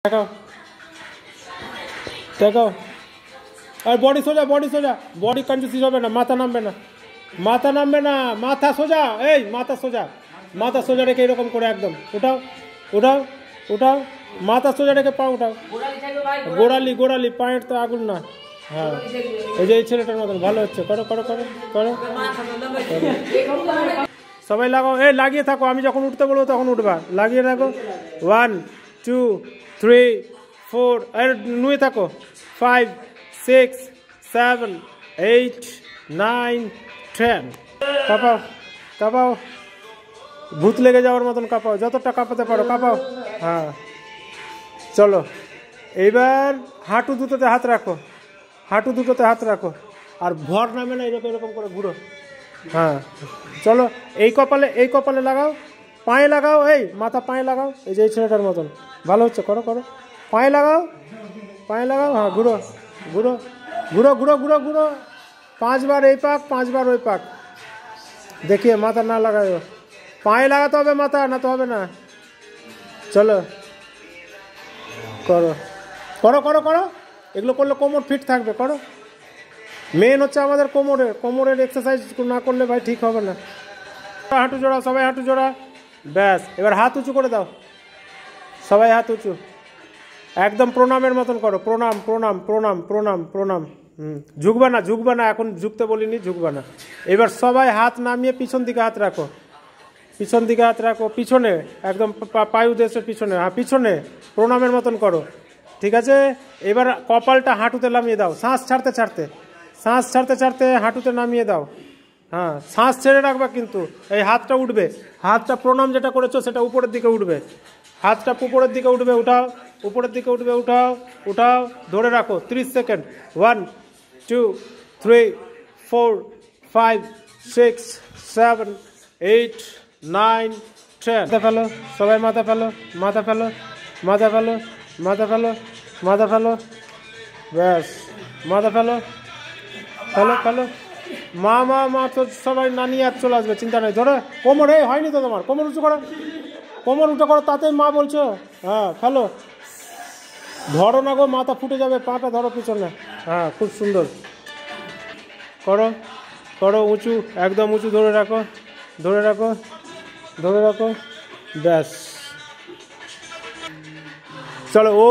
দেখাও দেখাও। আর বডি সোজা, বডি সোজা, বডি কনফিউজ হবে না, মাথা নামবে না, মাথা নামবে না, মাথা সোজা, এই মাথা সোজা, মাথা সোজা রেখে এরকম করে একদম উঠাও উঠাও উঠাও, মাথা সোজা রেখে পা উঠাও, গোড়ালি গোড়ালি, পায়ের তো আগুন না। হ্যাঁ এই যে এই ছেলেটার মতন ভালো হচ্ছে, করো করো করো করো। সবাই লাগাও, এই লাগিয়ে থাকো, আমি যখন উঠতে বলবো তখন উঠবা, লাগিয়ে থাকো। 1 2 3 4, আর নুয়ে থাকো, 5 6 7 8 9 10। কাঁপাও কাঁপাও, ভূত লেগে যাওয়ার মতন কাঁপাও, যতটা কাঁপাতে পারো কাঁপাও। হ্যাঁ চলো, এইবার হাঁটু দুটোতে হাত রাখো, হাঁটু দুটোতে হাত রাখো, আর ভর নামে না, এরকম এরকম করে ঘুরো। হ্যাঁ চলো, এই কপালে, এই কপালে লাগাও, পায়ে লাগাও, এই মাথা পায়ে লাগাও, এই যে এই ছেলেটার মতন ভালো হচ্ছে, করো করো, পায়ে লাগাও, পায়ে লাগাও। হ্যাঁ ঘুরো ঘুরো ঘুরো ঘুরো ঘুরো ঘুরো, 5 বার এই পাক, 5 বার ওই পাক, দেখিয়ে মাথা না লাগাও, পায়ে লাগাতে হবে, মাথা না তো হবে না। চলো করো করো করো করো, এগুলো করলে কোমর ফিট থাকবে, করো। মেন হচ্ছে আমাদের কোমরের, কোমরের এক্সারসাইজ না করলে ভাই ঠিক হবে না। হাঁটু জোড়া, সবাই হাঁটু জোড়া, ব্যাস। এবার হাত উঁচু করে দাও, সবাই হাত উঁচু, একদম প্রণামের মতন করো, প্রণাম প্রণাম প্রণাম প্রণাম প্রণাম। ঝুঁকবা না, ঝুঁকবা না, এখন ঝুঁকতে বলিনি, ঝুঁকবা না। এবার সবাই হাত নামিয়ে পিছন দিকে হাত রাখো, পিছন দিকে হাত রাখো, পিছনে একদম পায়ু দেশের পিছনে, হ্যাঁ পিছনে প্রণামের মতন করো, ঠিক আছে। এবার কপালটা হাঁটুতে নামিয়ে দাও, শ্বাস ছাড়তে ছাড়তে, শ্বাস ছাড়তে ছাড়তে হাঁটুতে নামিয়ে দাও। হ্যাঁ শ্বাস ছেড়ে রাখবা, কিন্তু এই হাতটা উঠবে, হাতটা প্রণাম যেটা করেছো সেটা উপরের দিকে উঠবে, হাতটা উপরের দিকে উঠবে, উঠাও, উপরের দিকে উঠবে, উঠাও উঠাও, ধরে রাখো 30 সেকেন্ড। 1 2 3 4 5 6 7 8 9 10। মাথা ফেলো, সবাই মাথা ফেলো, মাথা ফেলো, মাথা ফেলো, মাথা ফেলো, মাথা ফেলো, ব্যাস, মাথা ফেলো, ফেলো ফেলো। মা মা মা তো সবাই নানি আর চলে আসবে, চিন্তা নেই। ধরো কোমর, এই হয়নি তো তোমার, কোমর উঁচু করো, কোমর উঁচু করো, তাতেই মা বলছো। হ্যাঁ ফেলো, ধরো না গো, মাথা ফুটে যাবে, পাটা ধরো পিছনে। হ্যাঁ খুব সুন্দর, করো করো, উঁচু, একদম উঁচু, ধরে রাখো, ধরে রাখো, ধরে রাখো, ব্যাস। চলো ও